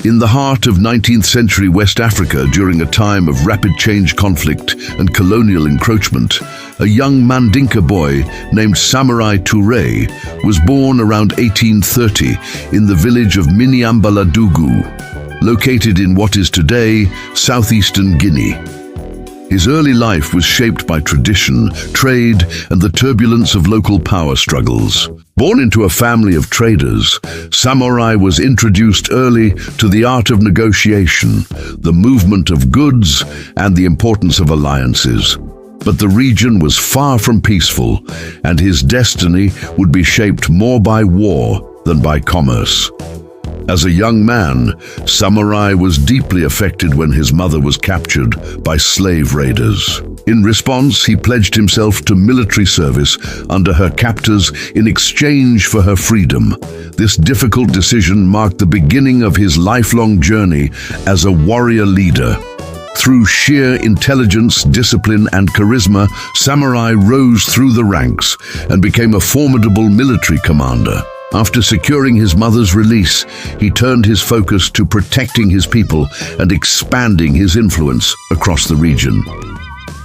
In the heart of 19th century West Africa, during a time of rapid change, conflict, and colonial encroachment, a young Mandinka boy named Samory Touré was born around 1830 in the village of Miniambaladougou, located in what is today southeastern Guinea. His early life was shaped by tradition, trade, and the turbulence of local power struggles. Born into a family of traders, Samory was introduced early to the art of negotiation, the movement of goods, and the importance of alliances. But the region was far from peaceful, and his destiny would be shaped more by war than by commerce. As a young man, Samory was deeply affected when his mother was captured by slave raiders. In response, he pledged himself to military service under her captors in exchange for her freedom. This difficult decision marked the beginning of his lifelong journey as a warrior leader. Through sheer intelligence, discipline, and charisma, Samory rose through the ranks and became a formidable military commander. After securing his mother's release, he turned his focus to protecting his people and expanding his influence across the region.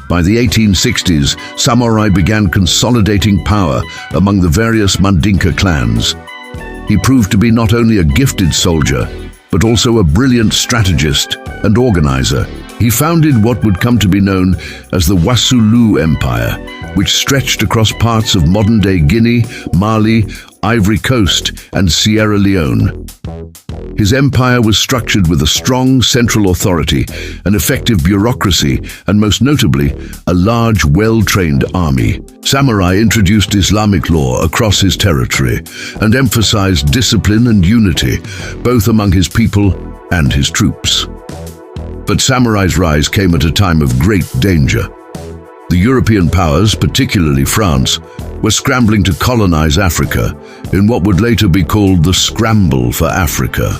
By the 1860s, Samory began consolidating power among the various Mandinka clans. He proved to be not only a gifted soldier, but also a brilliant strategist and organizer. He founded what would come to be known as the Wassoulou Empire, which stretched across parts of modern-day Guinea, Mali, Ivory Coast, and Sierra Leone. His empire was structured with a strong central authority, an effective bureaucracy, and most notably, a large, well-trained army. Samory introduced Islamic law across his territory and emphasized discipline and unity, both among his people and his troops. But Samory's rise came at a time of great danger. The European powers, particularly France, were scrambling to colonize Africa in what would later be called the Scramble for Africa.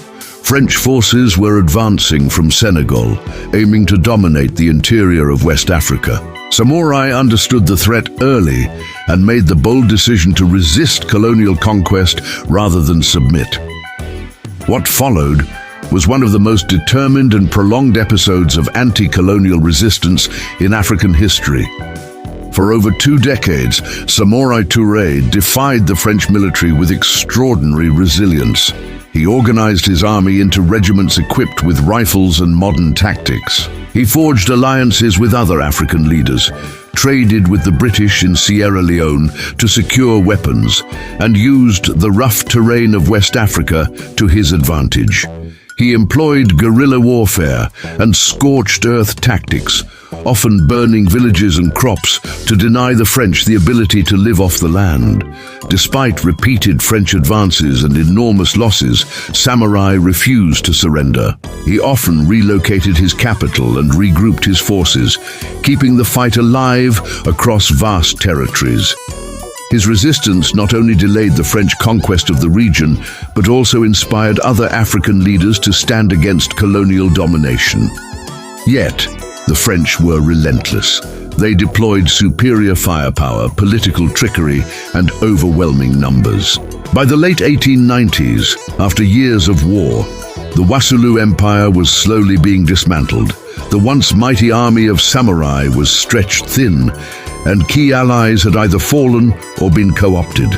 French forces were advancing from Senegal, aiming to dominate the interior of West Africa. Samory understood the threat early and made the bold decision to resist colonial conquest rather than submit. What followed was one of the most determined and prolonged episodes of anti-colonial resistance in African history. For over 2 decades, Samory Touré defied the French military with extraordinary resilience. He organized his army into regiments equipped with rifles and modern tactics. He forged alliances with other African leaders, traded with the British in Sierra Leone to secure weapons, and used the rough terrain of West Africa to his advantage. He employed guerrilla warfare and scorched earth tactics, often burning villages and crops to deny the French the ability to live off the land. Despite repeated French advances and enormous losses, Samory refused to surrender. He often relocated his capital and regrouped his forces, keeping the fight alive across vast territories. His resistance not only delayed the French conquest of the region, but also inspired other African leaders to stand against colonial domination. Yet, the French were relentless. They deployed superior firepower, political trickery, and overwhelming numbers. By the late 1890s, after years of war, the Wassoulou Empire was slowly being dismantled. The once mighty army of Samory was stretched thin, and key allies had either fallen or been co-opted.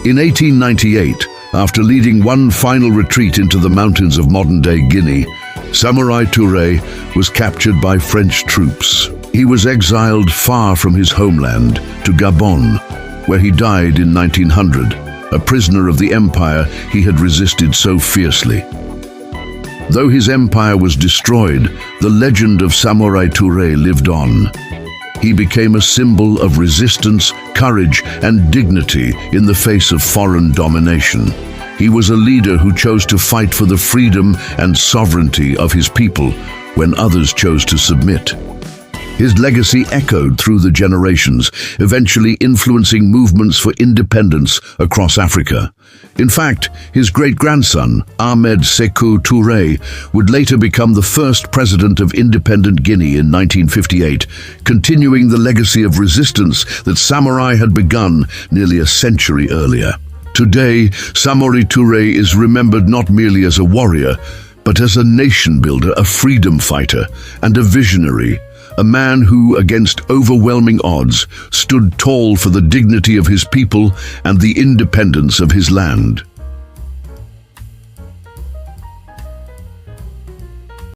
In 1898, after leading one final retreat into the mountains of modern-day Guinea, Samory Touré was captured by French troops. He was exiled far from his homeland to Gabon, where he died in 1900, a prisoner of the empire he had resisted so fiercely. Though his empire was destroyed, the legend of Samory Touré lived on. He became a symbol of resistance, courage, and dignity in the face of foreign domination. He was a leader who chose to fight for the freedom and sovereignty of his people when others chose to submit. His legacy echoed through the generations, eventually influencing movements for independence across Africa. In fact, his great-grandson, Ahmed Sékou Touré, would later become the first president of independent Guinea in 1958, continuing the legacy of resistance that Samory had begun nearly a century earlier. Today, Samory Touré is remembered not merely as a warrior, but as a nation builder, a freedom fighter, and a visionary, a man who, against overwhelming odds, stood tall for the dignity of his people and the independence of his land.